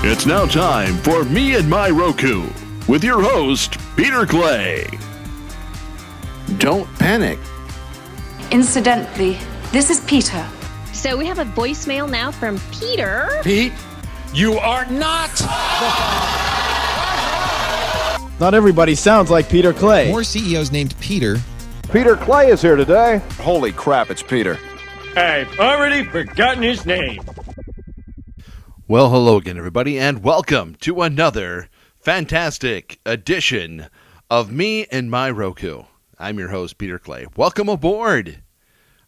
It's now time for Me and My Roku with your host, Peter Clay. Don't panic. Incidentally, this is Peter. So we have a voicemail now from Peter. Pete, you are not. Not everybody sounds like Peter Clay. More CEOs named Peter. Peter Clay is here today. Holy crap, it's Peter. I've already forgotten his name. Well, hello again, everybody, and welcome to another fantastic edition of Me and My Roku. I'm your host, Peter Clay. Welcome aboard.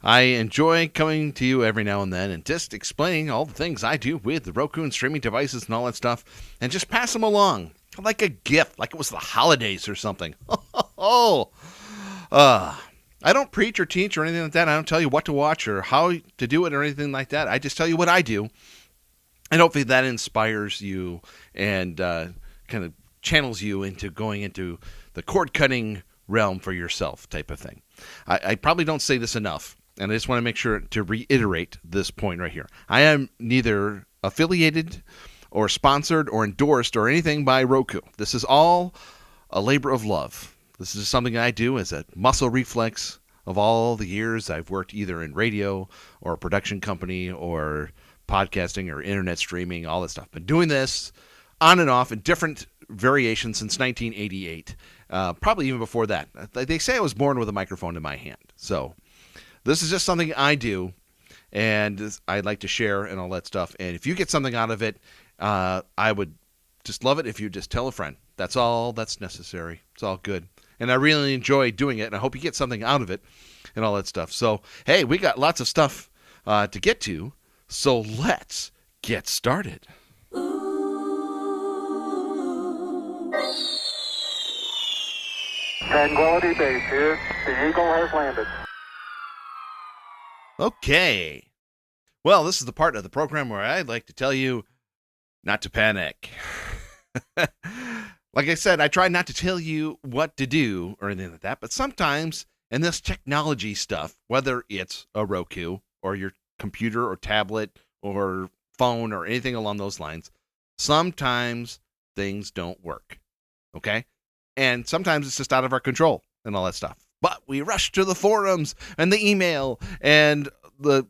I enjoy coming to you every now and then and just explaining all the things I do with the Roku and streaming devices and all that stuff, and just pass them along like a gift, like it was the holidays or something. I don't preach or teach or anything like that. I don't tell you what to watch or how to do it or anything like that. I just tell you what I do. And hopefully that inspires you and kind of channels you into going into the cord-cutting realm for yourself type of thing. I probably don't say this enough, and I just want to make sure to reiterate this point right here. I am neither affiliated or sponsored or endorsed or anything by Roku. This is all a labor of love. This is something I do as a muscle reflex of all the years I've worked either in radio or a production company or podcasting or internet streaming, all that stuff. Been doing this on and off in different variations since 1988, probably even before that. They say I was born with a microphone in my hand. So this is just something I do, and I'd like to share and all that stuff. And if you get something out of it, I would just love it if you just tell a friend. That's all that's necessary. It's all good. And I really enjoy doing it, and I hope you get something out of it and all that stuff. So, hey, we got lots of stuff to get to. So let's get started. Tranquility Base here. The Eagle has landed. Okay. Well, this is the part of the program where I'd like to tell you not to panic. Like I said, I try not to tell you what to do or anything like that, but sometimes in this technology stuff, whether it's a Roku or your computer or tablet or phone or anything along those lines, sometimes things don't work, okay? And sometimes it's just out of our control and all that stuff. But we rush to the forums and the email and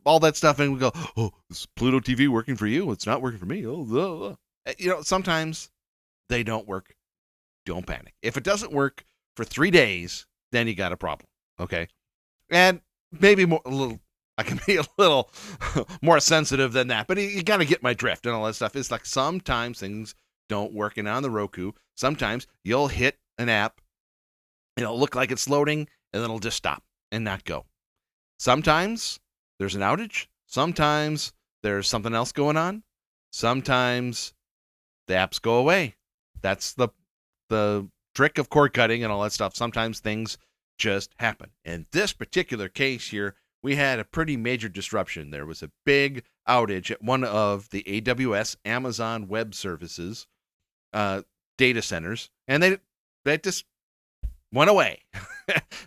all that stuff, and we go, oh, is Pluto TV working for you? It's not working for me. Oh, sometimes they don't work. Don't panic. If it doesn't work for 3 days, then you got a problem, okay? And maybe I can be a little more sensitive than that, but you got to get my drift and all that stuff. It's like sometimes things don't work, and on the Roku, sometimes you'll hit an app, and it'll look like it's loading, and then it'll just stop and not go. Sometimes there's an outage. Sometimes there's something else going on. Sometimes the apps go away. That's the trick of cord cutting and all that stuff. Sometimes things just happen. In this particular case here, we had a pretty major disruption. There was a big outage at one of the AWS Amazon Web Services data centers, and they just went away.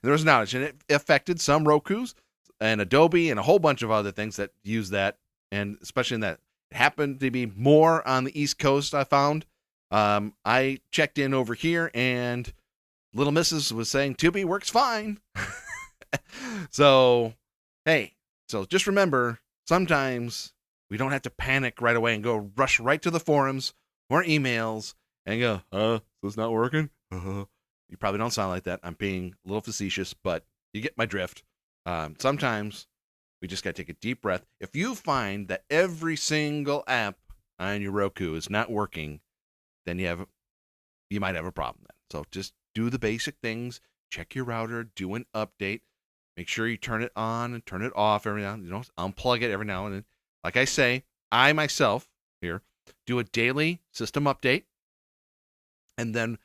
There was an outage, and it affected some Rokus and Adobe and a whole bunch of other things that use that, and especially in that. It happened to be more on the East Coast, I found. I checked in over here, and Little Mrs. was saying Tubi works fine. So, hey, so just remember, sometimes we don't have to panic right away and go rush right to the forums or emails and go, so it's not working? You probably don't sound like that. I'm being a little facetious, but you get my drift. Sometimes we just got to take a deep breath. If you find that every single app on your Roku is not working, then you might have a problem then. So just do the basic things. Check your router, do an update. Make sure you turn it on and turn it off every now and then. Unplug it every now and then. Like I say, I myself here do a daily system update. And then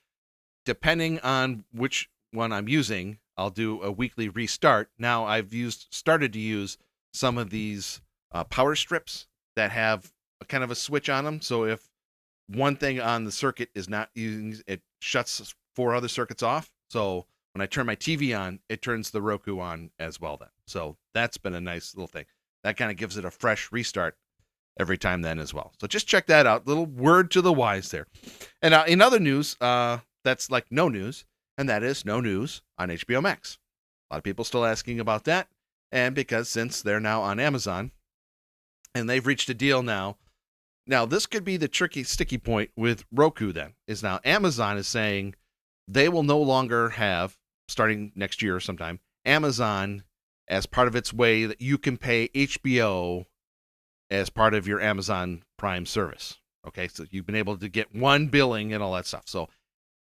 depending on which one I'm using, I'll do a weekly restart. Now I've started to use some of these power strips that have a kind of a switch on them. So if one thing on the circuit is not using, it shuts 4 other circuits off. So when I turn my TV on, it turns the Roku on as well then. So that's been a nice little thing. That kind of gives it a fresh restart. every time then as well. So just check that out. Little word to the wise there. And in other news, that's like no news, and that is no news on HBO Max. A lot of people still asking about that, and because since they're now on Amazon, and they've reached a deal now. Now, this could be the tricky, sticky point with Roku then, is now Amazon is saying they will no longer have, starting next year sometime, Amazon as part of its way that you can pay HBO as part of your Amazon Prime service. Okay, so you've been able to get one billing and all that stuff. So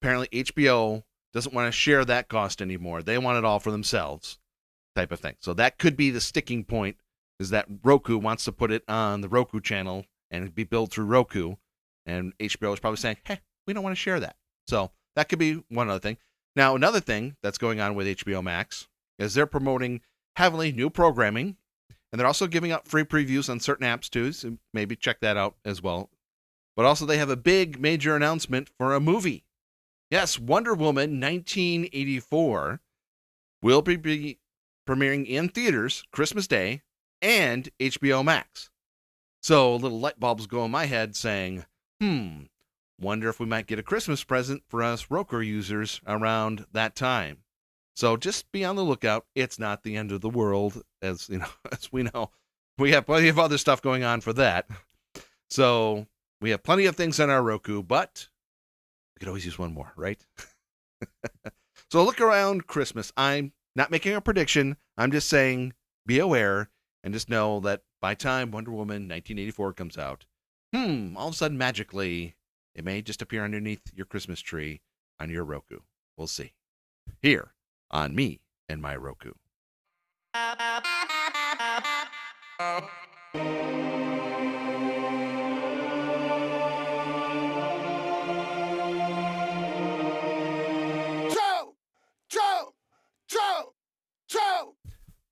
apparently HBO doesn't want to share that cost anymore. They want it all for themselves, type of thing. So that could be the sticking point, is that Roku wants to put it on the Roku channel and be billed through Roku, and HBO is probably saying, hey, we don't want to share that. So that could be one other thing. Now, another thing that's going on with HBO Max is they're promoting heavily new programming, and they're also giving out free previews on certain apps too, so maybe check that out as well. But also they have a big major announcement for a movie. Yes, Wonder Woman 1984 will be premiering in theaters Christmas Day and HBO Max. So little light bulbs go in my head saying, wonder if we might get a Christmas present for us Roku users around that time. So just be on the lookout. It's not the end of the world, as you know, as we know. We have plenty of other stuff going on for that. So we have plenty of things on our Roku, but we could always use one more, right? So look around Christmas. I'm not making a prediction. I'm just saying be aware and just know that by time Wonder Woman 1984 comes out, all of a sudden magically it may just appear underneath your Christmas tree on your Roku. We'll see. Here on Me and My Roku.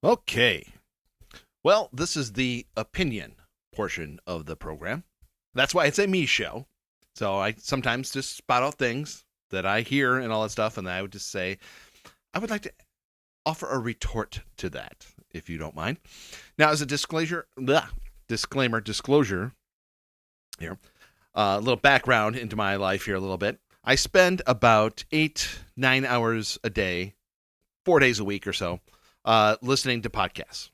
Okay. Well, this is the opinion portion of the program. That's why it's a me show. So I sometimes just spot out things that I hear and all that stuff, and I would just say, I would like to offer a retort to that, if you don't mind. Now, as a disclosure here, a little background into my life here a little bit. I spend about 8-9 hours a day, 4 days a week or so, listening to podcasts,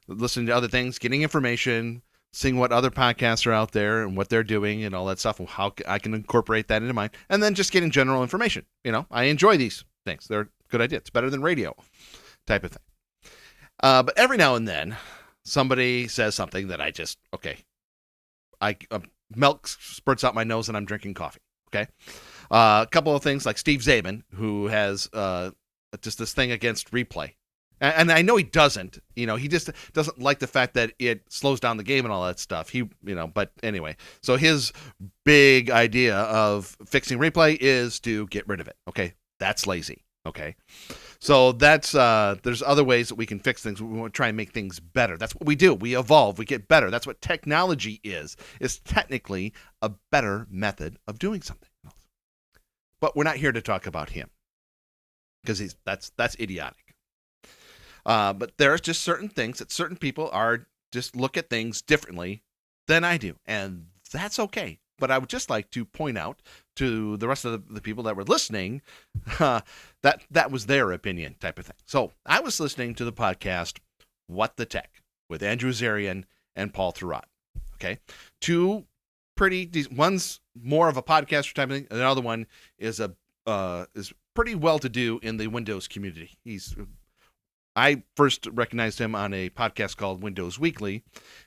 listening to other things, getting information, seeing what other podcasts are out there and what they're doing and all that stuff, and how I can incorporate that into mine, and then just getting general information. You know, I enjoy these things. They're a good idea. It's better than radio type of thing. But every now and then, somebody says something that I just, milk spurts out my nose and I'm drinking coffee. Okay. A couple of things like Steve Zabin, who has just this thing against replay. And I know he doesn't, he just doesn't like the fact that it slows down the game and all that stuff. But anyway, so his big idea of fixing replay is to get rid of it. Okay. That's lazy. Okay. So that's, there's other ways that we can fix things. We want to try and make things better. That's what we do. We evolve, we get better. That's what technology is. It's technically a better method of doing something else. But we're not here to talk about him because that's idiotic. But there's just certain things that certain people are just look at things differently than I do. And that's okay. But I would just like to point out to the rest of the people that were listening that was their opinion type of thing. So I was listening to the podcast What the Tech with Andrew Zarian and Paul Thurrott. Okay. Two one's more of a podcaster type of thing. And the other one is pretty well to do in the Windows community. I first recognized him on a podcast called Windows Weekly,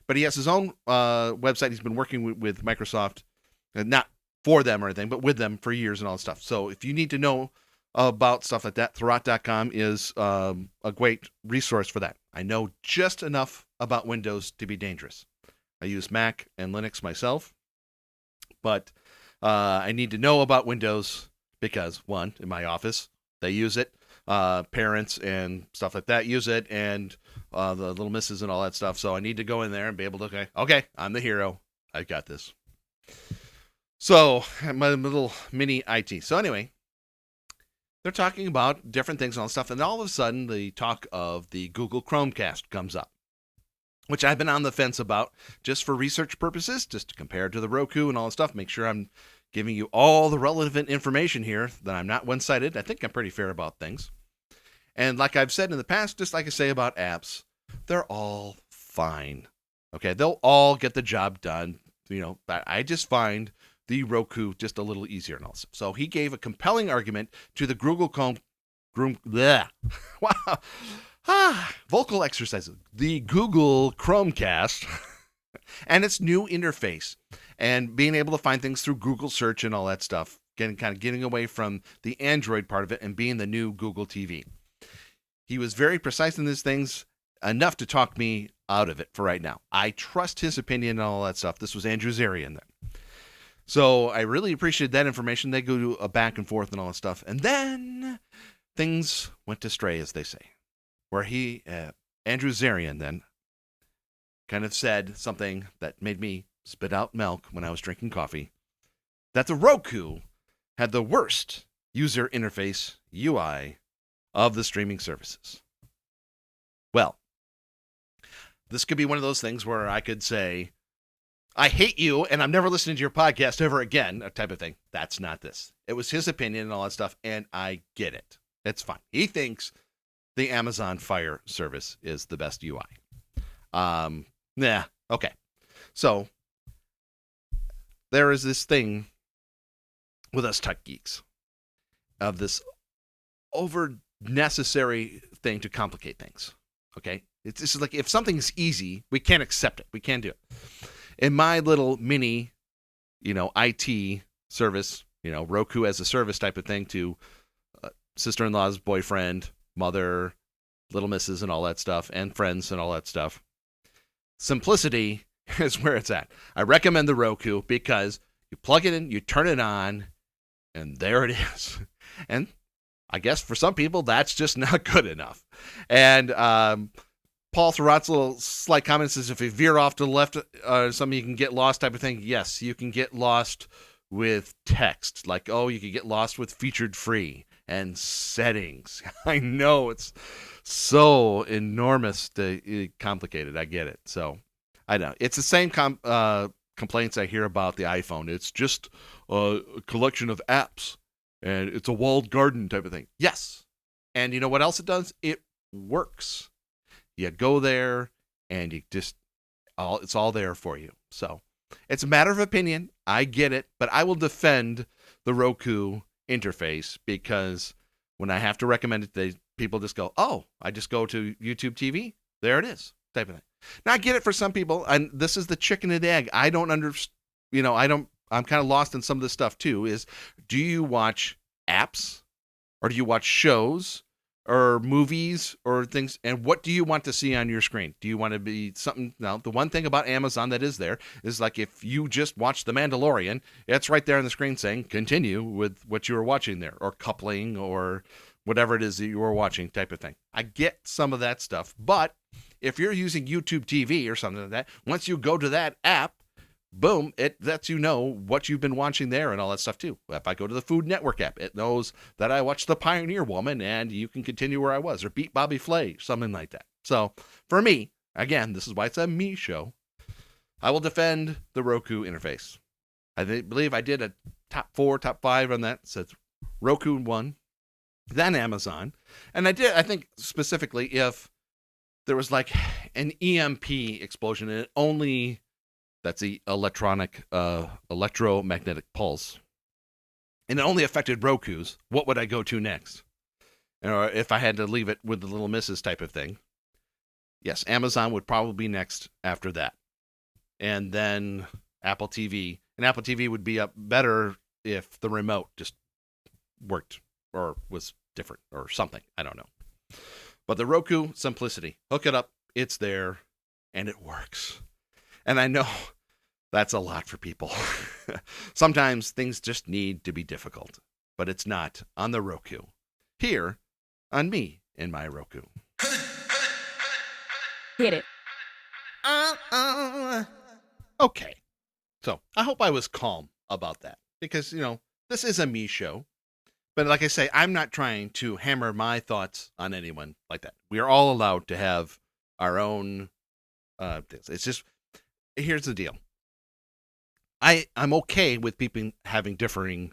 but he has his own website. He's been working with Microsoft, not for them or anything, but with them for years and all that stuff. So if you need to know about stuff like that, Thurrott.com is a great resource for that. I know just enough about Windows to be dangerous. I use Mac and Linux myself, but I need to know about Windows because, one, in my office, they use it. Parents and stuff like that use it, and the little misses and all that stuff. So I need to go in there and be able to, okay, I'm the hero. I got this. So my little mini IT. So anyway, they're talking about different things and all that stuff, and all of a sudden the talk of the Google Chromecast comes up. which I've been on the fence about just for research purposes, just to compare to the Roku and all that stuff, make sure I'm giving you all the relevant information here, that I'm not one-sided. I think I'm pretty fair about things. And like I've said in the past, just like I say about apps, they're all fine. Okay, they'll all get the job done. But I just find the Roku just a little easier and all. So he gave a compelling argument to the Google Chrome. Wow. Vocal exercises. The Google Chromecast and its new interface, and being able to find things through Google search and all that stuff, getting away from the Android part of it and being the new Google TV. He was very precise in these things, enough to talk me out of it for right now. I trust his opinion and all that stuff. This was Andrew Zarian then. So I really appreciated that information. They go to a back and forth and all that stuff. And then things went astray, as they say, where Andrew Zarian then kind of said something that made me spit out milk when I was drinking coffee, that the Roku had the worst user interface UI of the streaming services. Well, this could be one of those things where I could say, I hate you and I'm never listening to your podcast ever again, a type of thing. That's not this. It was his opinion and all that stuff, and I get it. It's fine. He thinks the Amazon Fire service is the best UI. Okay. So there is this thing with us tech geeks of this over necessary thing to complicate things. Okay. It's just like, if something's easy, we can't accept it. We can't do it. In my little mini, IT service, Roku as a service type of thing to sister-in-law's boyfriend, mother, little missus and all that stuff, and friends and all that stuff. Simplicity is where it's at. I recommend the Roku because you plug it in, you turn it on, and there it is. And I guess for some people, that's just not good enough. And Paul Thurrott's little slight comment says, if you veer off to the left, something you can get lost type of thing. Yes, you can get lost with text. Like, you could get lost with featured free and settings. I know it's so enormous, complicated. I get it. So I know it's the same complaints I hear about the iPhone. It's just a collection of apps and it's a walled garden type of thing. Yes. And you know what else it does? It works. You go there and you just, it's all there for you. So it's a matter of opinion. I get it, but I will defend the Roku interface because when I have to recommend it, people just go, I just go to YouTube TV. There it is, type of thing. Now I get it for some people, and this is the chicken and egg. I don't understand. I'm kind of lost in some of this stuff too. Is, do you watch apps or do you watch shows or movies or things? And what do you want to see on your screen? Do you want to be something? Now, the one thing about Amazon that is there is, like, if you just watch The Mandalorian, it's right there on the screen saying continue with what you were watching there, or coupling, or whatever it is that you were watching, type of thing. I get some of that stuff, but if you're using YouTube TV or something like that, once you go to that app, boom, it lets you know what you've been watching there and all that stuff too. If I go to the Food Network app, it knows that I watched The Pioneer Woman and you can continue where I was, or Beat Bobby Flay, something like that. So for me, again, this is why it's a me show, I will defend the Roku interface. I believe I did a top 4, top 5 on that. So it's Roku 1, then Amazon. And I think specifically if there was like an EMP explosion and it only... That's the electromagnetic pulse. And it only affected Roku's. What would I go to next? Or if I had to leave it with the little missus type of thing. Yes, Amazon would probably be next after that. And then Apple TV. And Apple TV would be up better if the remote just worked or was different or something. I don't know. But the Roku, simplicity. Hook it up. It's there. And it works. And I know that's a lot for people. Sometimes things just need to be difficult, but it's not on the Roku. Here on me in my Roku. Hit it. Okay. So I hope I was calm about that because, this is a me show. But like I say, I'm not trying to hammer my thoughts on anyone like that. We are all allowed to have our own It's just, here's the deal. I'm okay with people having differing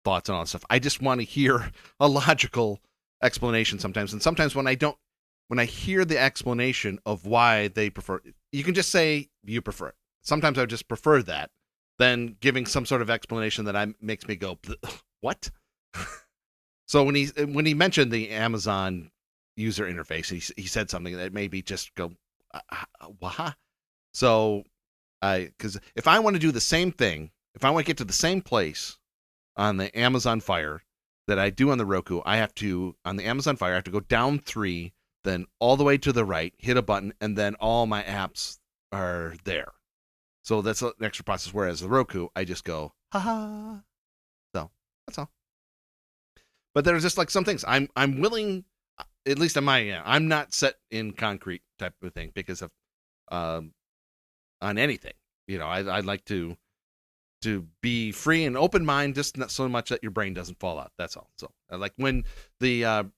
thoughts and all that stuff. I just want to hear a logical explanation sometimes. And sometimes when I hear the explanation of why they prefer, you can just say you prefer it. Sometimes I just prefer that than giving some sort of explanation that makes me go, what? So when he mentioned the Amazon user interface, he said something that made me just go, what? So because if I want to do the same thing, if I want to get to the same place on the Amazon Fire that I do on the Roku, on the Amazon Fire, I have to go down 3, then all the way to the right, hit a button, and then all my apps are there. So that's an extra process. Whereas the Roku, I just go, ha. So that's all. But there's just like some things I'm willing, at least on my end, I'm not set in concrete type of thing because of on anything. I'd like to be free and open mind, just not so much that your brain doesn't fall out. That's all. So like when the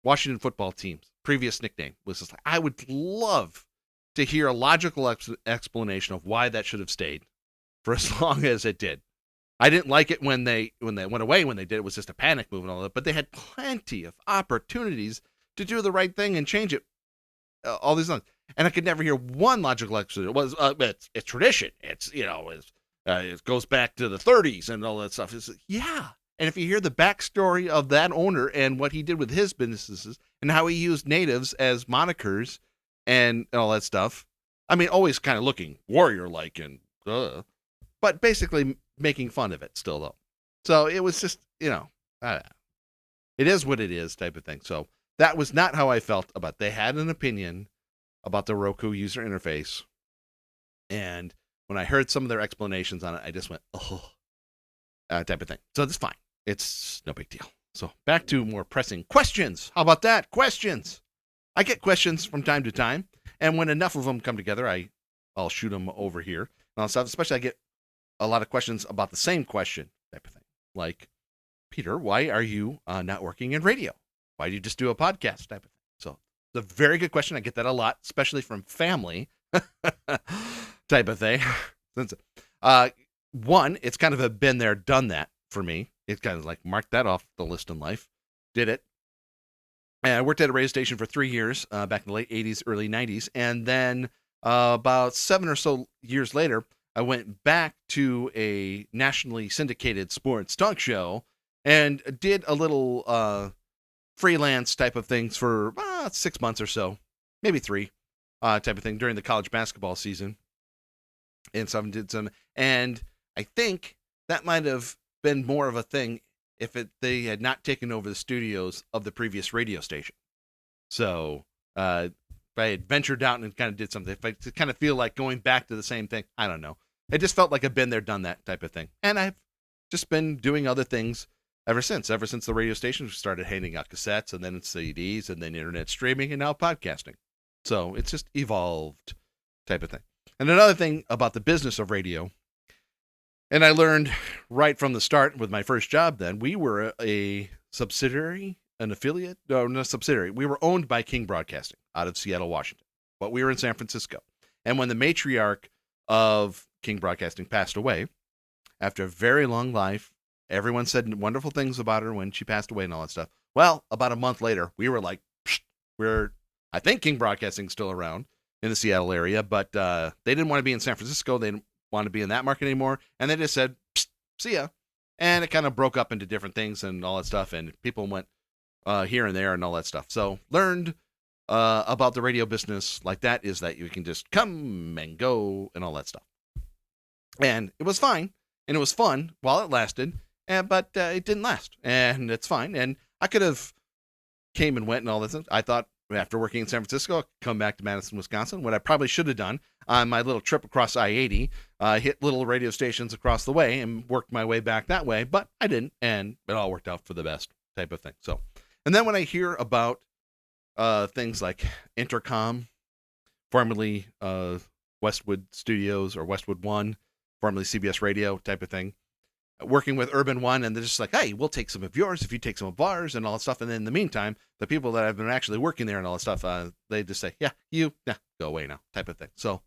Washington football team's previous nickname was just like, I would love to hear a logical explanation of why that should have stayed for as long as it did. I didn't like it when they went away. When they did, it was just a panic move and all that. But they had plenty of opportunities to do the right thing and change it all these things. And I could never hear one logical explanation. It was it's tradition. It's it goes back to the 30s and all that stuff. Yeah. And if you hear the backstory of that owner and what he did with his businesses and how he used natives as monikers and all that stuff, I mean, always kind of looking warrior-like but basically making fun of it still, though. So it was just, it is what it is type of thing. So that was not how I felt about it. They had an opinion about the Roku user interface. And when I heard some of their explanations on it, I just went, type of thing. So that's fine. It's no big deal. So back to more pressing questions. How about that? Questions. I get questions from time to time. And when enough of them come together, I'll shoot them over here. And all stuff. Especially I get a lot of questions about the same question type of thing. Like, Peter, why are you not working in radio? Why do you just do a podcast type of thing? So it's a very good question. I get that a lot, especially from family type of thing. One, it's kind of a been there, done that for me. It's kind of like marked that off the list in life. Did it. And I worked at a radio station for 3 years back in the late 80s, early 90s. And then about 7 or so years later, I went back to a nationally syndicated sports talk show and did a little freelance type of things for 6 months or so, maybe 3 type of thing during the college basketball season. And and I think that might have been more of a thing if they had not taken over the studios of the previous radio station. So if I had ventured out and kind of did something, if I kind of feel like going back to the same thing, I don't know. It just felt like I've been there, done that type of thing. And I've just been doing other things ever since the radio station started handing out cassettes and then CDs and then internet streaming and now podcasting. So it's just evolved type of thing. And another thing about the business of radio, and I learned right from the start with my first job then, we were a subsidiary, an affiliate, no, not a subsidiary. We were owned by King Broadcasting out of Seattle, Washington, but we were in San Francisco. And when the matriarch of King Broadcasting passed away, after a very long life, everyone said wonderful things about her when she passed away and all that stuff. Well, about a month later, we were like, I think King Broadcasting's still around in the Seattle area, but they didn't want to be in San Francisco. They didn't want to be in that market anymore. And they just said, see ya. And it kind of broke up into different things and all that stuff. And people went here and there and all that stuff. So learned about the radio business like that is that you can just come and go and all that stuff. And it was fine. And it was fun while it lasted. But it didn't last. And it's fine. And I could have came and went and all that stuff. I thought after working in San Francisco, I'd come back to Madison, Wisconsin. What I probably should have done on my little trip across I-80, hit little radio stations across the way and worked my way back that way. But I didn't. And it all worked out for the best type of thing. So, and then when I hear about things like Intercom, formerly Westwood Studios or Westwood One, formerly CBS Radio type of thing, working with Urban One, and they're just like, hey, we'll take some of yours if you take some of ours and all that stuff. And then in the meantime, the people that have been actually working there and all that stuff, they just say, yeah, go away now, type of thing. So,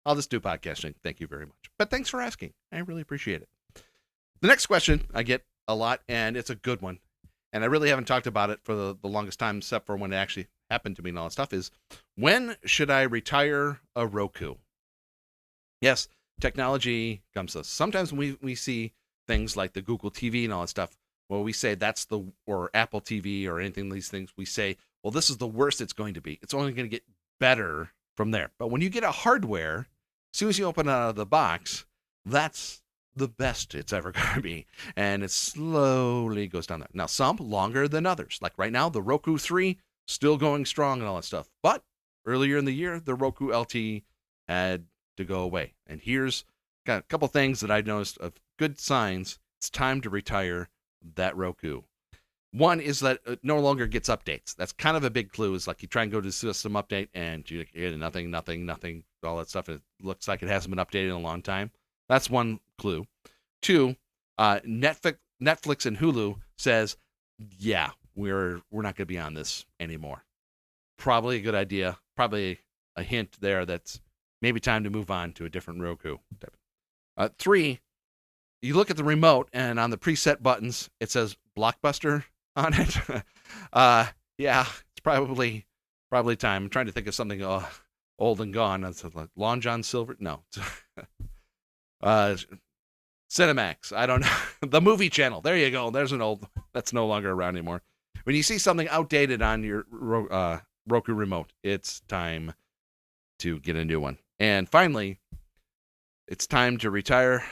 I'll just do podcasting. Thank you very much. But thanks for asking. I really appreciate it. The next question I get a lot, and it's a good one, and I really haven't talked about it for the longest time, except for when it actually happened to me and all that stuff, is when should I retire a Roku? Yes, technology comes to us. Sometimes we see things like the Google TV and all that stuff, where we say or Apple TV or anything, these things, we say, well, this is the worst it's going to be. It's only going to get better from there. But when you get a hardware, as soon as you open it out of the box, that's the best it's ever going to be. And it slowly goes down there. Now, some longer than others. Like right now, the Roku 3, still going strong and all that stuff. But earlier in the year, the Roku LT had to go away. And here's got a couple things that I noticed of good signs. It's time to retire that Roku. One is that it no longer gets updates. That's kind of a big clue. Is like you try and go to system update and you get nothing, all that stuff. It looks like it hasn't been updated in a long time. That's one clue. Two, Netflix and Hulu says, yeah, we're not going to be on this anymore. Probably a good idea. Probably a hint there that's maybe time to move on to a different Roku. Three, you look at the remote and on the preset buttons, it says Blockbuster on it. Yeah, it's probably time. I'm trying to think of something old and gone. That's like Long John Silver. No. Cinemax. I don't know. The movie channel. There you go. There's an old that's no longer around anymore. When you see something outdated on your Roku remote, it's time to get a new one. And finally, it's time to retire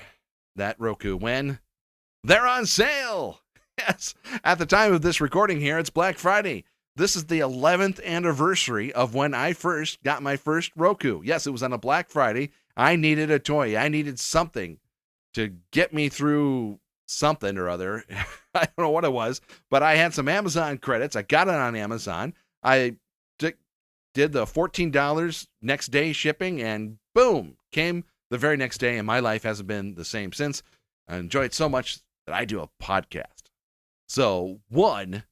that Roku when they're on sale. Yes. At the time of this recording here, it's Black Friday. This is the 11th anniversary of when I first got my first Roku. Yes, it was on a Black Friday. I needed a toy. I needed something to get me through something or other. I don't know what it was, but I had some Amazon credits. I got it on Amazon. I did the $14 next day shipping, and boom, came the very next day, and my life hasn't been the same since. I enjoy it so much that I do a podcast. So, one,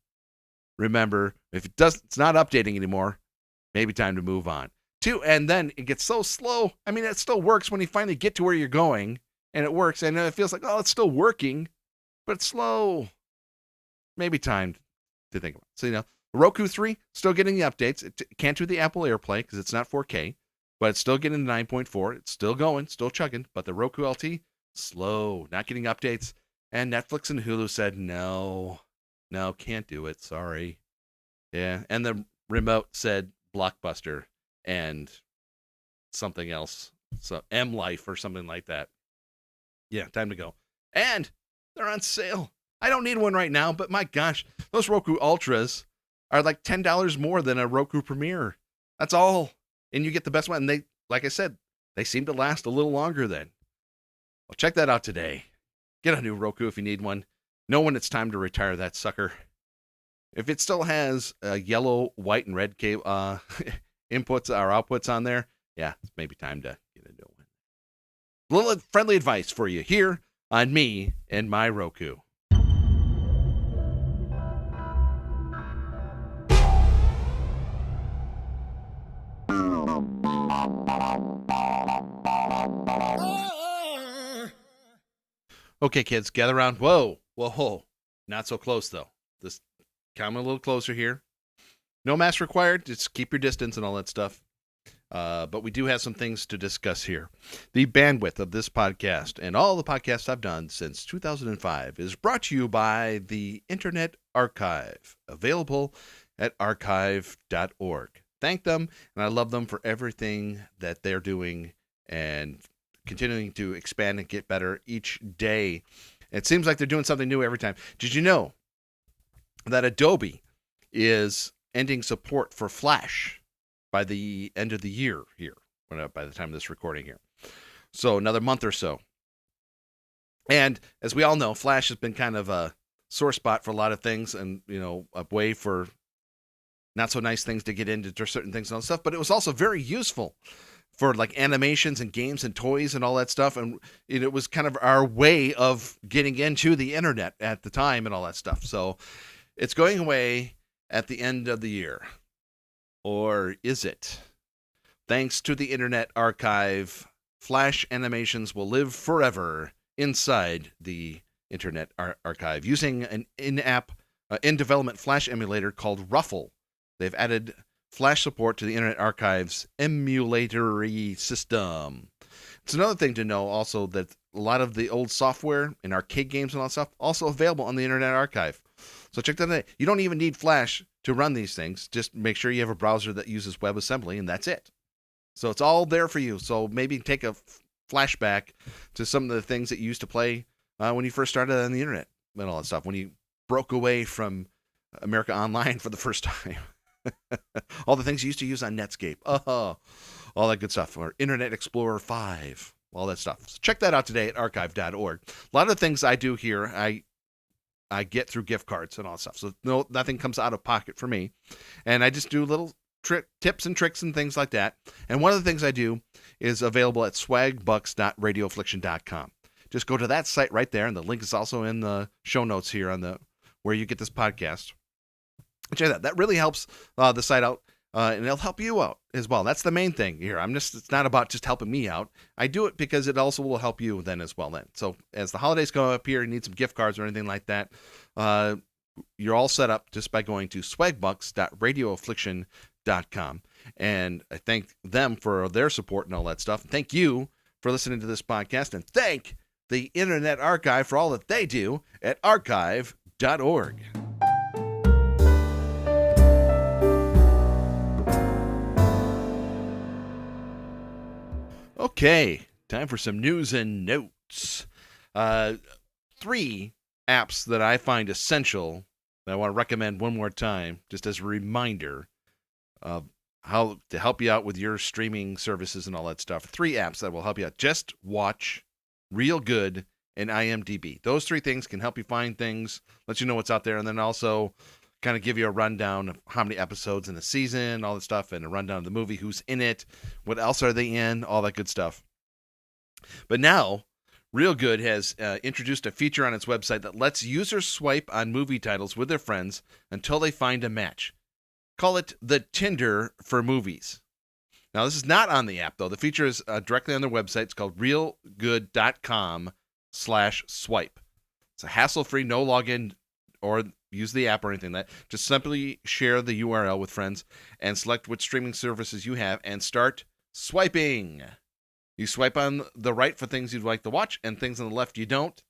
remember, if it's not updating anymore, maybe time to move on. Two, and then it gets so slow. I mean, it still works when you finally get to where you're going, and it works, and it feels like, oh, it's still working, but it's slow. Maybe time to think about it. So, Roku 3, still getting the updates. It can't do the Apple AirPlay because it's not 4K, but it's still getting the 9.4. It's still going, still chugging, but the Roku LT, slow, not getting updates. And Netflix and Hulu said, no, can't do it. Sorry. Yeah. And the remote said Blockbuster and something else. So M Life or something like that. Yeah, time to go. And they're on sale. I don't need one right now, but my gosh, those Roku Ultras are like $10 more than a Roku Premier. That's all. And you get the best one. And they, like I said, they seem to last a little longer then. Well, check that out today. Get a new Roku if you need one. Know when it's time to retire that sucker. If it still has yellow, white, and red cable inputs or outputs on there, yeah, it's maybe time to get a new one. A little friendly advice for you here on me and my Roku. Okay, kids, gather around. Whoa. Not so close, though. Just come a little closer here. No mask required. Just keep your distance and all that stuff. But we do have some things to discuss here. The bandwidth of this podcast and all the podcasts I've done since 2005 is brought to you by the Internet Archive, available at archive.org. Thank them, and I love them for everything that they're doing and continuing to expand and get better each day. It seems like they're doing something new every time. Did you know that Adobe is ending support for Flash by the end of the year here, by the time of this recording here? So another month or so. And as we all know, Flash has been kind of a sore spot for a lot of things and, a way for not so nice things to get into certain things and all stuff, but it was also very useful for like animations and games and toys and all that stuff. And it was kind of our way of getting into the internet at the time and all that stuff. So it's going away at the end of the year. Or is it? Thanks to the Internet Archive, Flash animations will live forever inside the Internet Archive using an in-app, in-development Flash emulator called Ruffle. They've added Flash support to the Internet Archive's emulatory system. It's another thing to know also that a lot of the old software and arcade games and all that stuff also available on the Internet Archive. So check that out. You don't even need Flash to run these things. Just make sure you have a browser that uses WebAssembly, and that's it. So it's all there for you. So maybe take a flashback to some of the things that you used to play when you first started on the internet and all that stuff. When you broke away from America Online for the first time. All the things you used to use on Netscape. All that good stuff. Or Internet Explorer 5. All that stuff. So check that out today at archive.org. A lot of the things I do here, I get through gift cards and all that stuff. So nothing comes out of pocket for me. And I just do little tips and tricks and things like that. And one of the things I do is available at swagbucks.radioaffliction.com. Just go to that site right there, and the link is also in the show notes here on the where you get this podcast. Check that. That really helps the site out, and it'll help you out as well. That's the main thing here. It's not about just helping me out. I do it because it also will help you then as well. Then, so as the holidays come up here, you need some gift cards or anything like that. You're all set up just by going to swagbucks.radioaffliction.com. And I thank them for their support and all that stuff. Thank you for listening to this podcast, and thank the Internet Archive for all that they do at archive.org. Okay, time for some news and notes. 3 apps that I find essential that I want to recommend one more time, just as a reminder of how to help you out with your streaming services and all that stuff. 3 apps that will help you out. Just Watch, Real Good, and IMDb. Those 3 things can help you find things, let you know what's out there, and then also kind of give you a rundown of how many episodes in a season, all that stuff, and a rundown of the movie, who's in it, what else are they in, all that good stuff. But now, Real Good has introduced a feature on its website that lets users swipe on movie titles with their friends until they find a match. Call it the Tinder for movies. Now, this is not on the app, though. The feature is directly on their website. It's called realgood.com/swipe. It's a hassle-free, no login or use the app or anything like that. Just simply share the URL with friends and select which streaming services you have and start swiping. You swipe on the right for things you'd like to watch and things on the left you don't.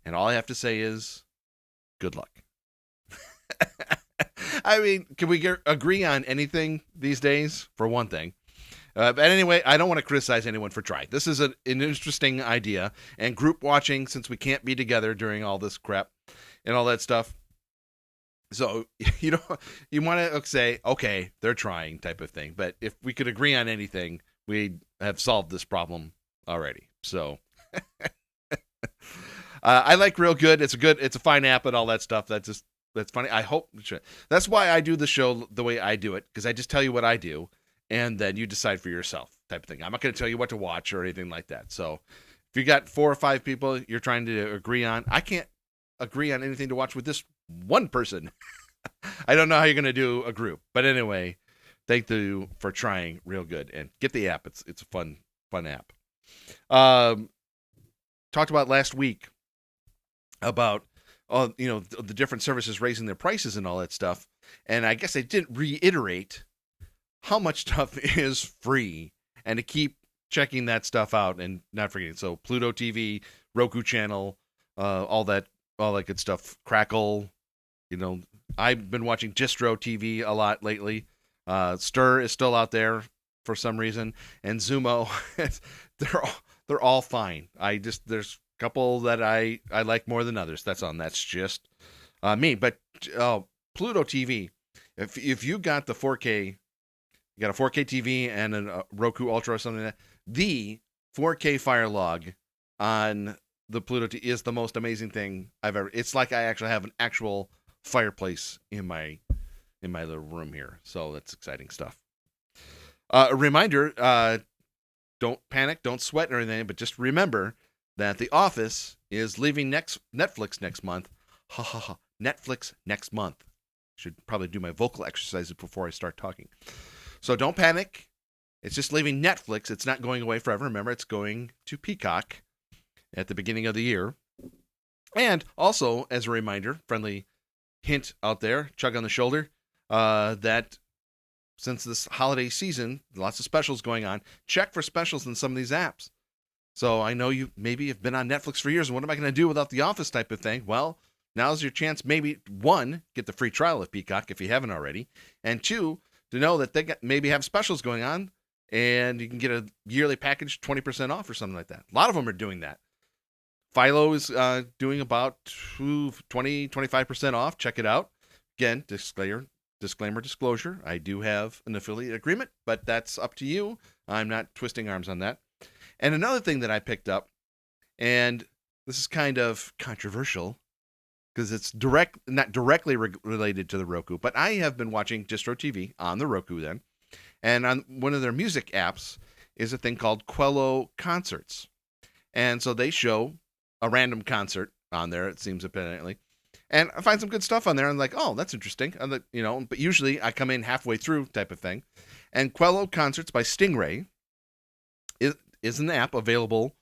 And all I have to say is, good luck. I mean, can we agree on anything these days, for one thing? But anyway, I don't want to criticize anyone for trying. This is an interesting idea. And group watching, since we can't be together during all this crap and all that stuff. So, you want to say, okay, they're trying type of thing. But if we could agree on anything, we have solved this problem already. So, I like Real Good. It's a fine app and all that stuff. That's funny. I hope that's why I do the show the way I do it, because I just tell you what I do, and then you decide for yourself type of thing. I'm not going to tell you what to watch or anything like that. So, if you got 4 or 5 people you're trying to agree on, I can't agree on anything to watch with this one person. I don't know how you're going to do a group, but anyway, thank you for trying Real Good and get the app. It's a fun app. Talked about last week about the different services raising their prices and all that stuff, and I guess I didn't reiterate how much stuff is free and to keep checking that stuff out and not forgetting. So Pluto TV, Roku channel, all that good stuff. Crackle. I've been watching Distro TV a lot lately. Stir is still out there for some reason, and Zumo. they're all fine. There's a couple that I like more than others. That's just me. But Pluto TV, if you got the 4K, you got a 4K TV and a Roku Ultra or something like that, the 4K fire log on the Pluto TV is the most amazing thing I've ever. It's like I actually have an actual fireplace in my little room here. So that's exciting stuff. A reminder, don't panic, don't sweat or anything, but just remember that The Office is leaving Netflix next month. Ha ha ha. Netflix next month. Should probably do my vocal exercises before I start talking. So don't panic. It's just leaving Netflix. It's not going away forever. Remember, it's going to Peacock at the beginning of the year. And also, as a reminder, friendly hint out there, chug on the shoulder, that since this holiday season, lots of specials going on, check for specials in some of these apps. So I know you maybe have been on Netflix for years, and what am I going to do without The Office type of thing? Well, now's your chance, maybe, one, get the free trial of Peacock if you haven't already, and two, to know that they maybe have specials going on, and you can get a yearly package 20% off or something like that. A lot of them are doing that. Philo is doing about 20-25% off. Check it out. Again, disclosure, I do have an affiliate agreement, but that's up to you. I'm not twisting arms on that. And another thing that I picked up, and this is kind of controversial because it's not directly related to the Roku, but I have been watching Distro TV on the Roku then, and on one of their music apps is a thing called Quello Concerts. And so they show a random concert on there, it seems apparently. And I find some good stuff on there. I'm like, oh, that's interesting. But usually I come in halfway through type of thing. And Quello Concerts by Stingray is an app available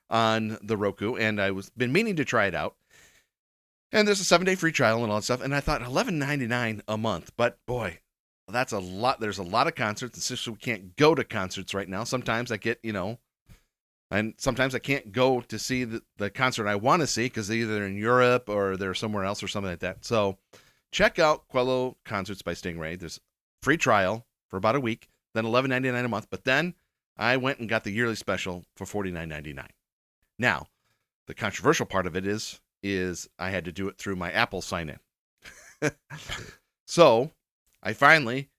on the Roku, and been meaning to try it out. And there's a 7-day free trial and all that stuff. And I thought $11.99 a month, but boy, that's a lot. There's a lot of concerts. It's just we can't go to concerts right now. Sometimes I get, and sometimes I can't go to see the concert I want to see because they're either in Europe or they're somewhere else or something like that. So check out Quello Concerts by Stingray. There's free trial for about a week, then $11.99 a month. But then I went and got the yearly special for $49.99. Now, the controversial part of it is I had to do it through my Apple sign-in. So I finally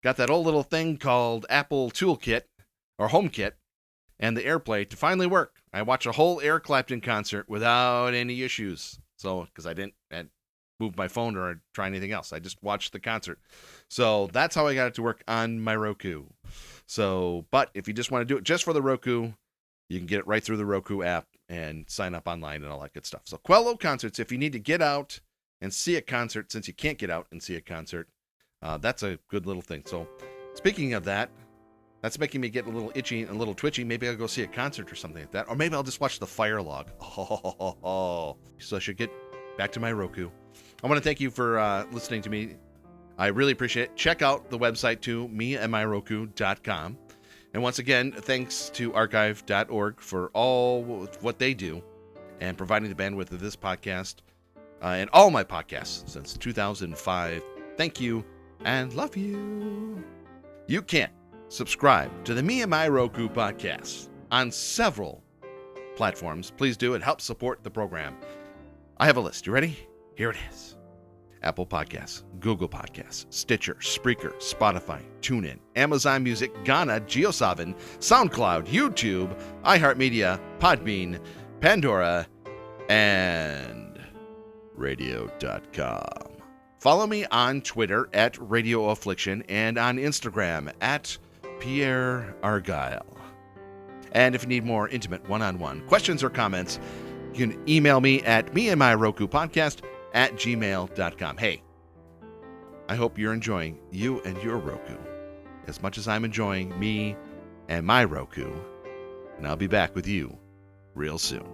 got that old little thing called Apple Toolkit or HomeKit and the AirPlay to finally work. I watched a whole Eric Clapton concert without any issues. So, because I didn't move my phone or try anything else. I just watched the concert. So that's how I got it to work on my Roku. So, but if you just want to do it just for the Roku, you can get it right through the Roku app and sign up online and all that good stuff. So Quello Concerts, if you need to get out and see a concert, since you can't get out and see a concert, that's a good little thing. So speaking of that, that's making me get a little itchy and a little twitchy. Maybe I'll go see a concert or something like that. Or maybe I'll just watch the Fire Log. So I should get back to my Roku. I want to thank you for listening to me. I really appreciate it. Check out the website too, meandmyroku.com. And once again, thanks to archive.org for all what they do and providing the bandwidth of this podcast and all my podcasts since 2005. Thank you and love you. You can subscribe to the Me and My Roku podcast on several platforms. Please do. It helps support the program. I have a list. You ready? Here it is. Apple Podcasts, Google Podcasts, Stitcher, Spreaker, Spotify, TuneIn, Amazon Music, Ghana, JioSaavn, SoundCloud, YouTube, iHeartMedia, Podbean, Pandora, and Radio.com. Follow me on Twitter at Radio Affliction and on Instagram at Pierre Argyle. And if you need more intimate one-on-one questions or comments, you can email me at meandmyrokupodcast@gmail.com. Hey, I hope you're enjoying you and your Roku as much as I'm enjoying me and my Roku. And I'll be back with you real soon.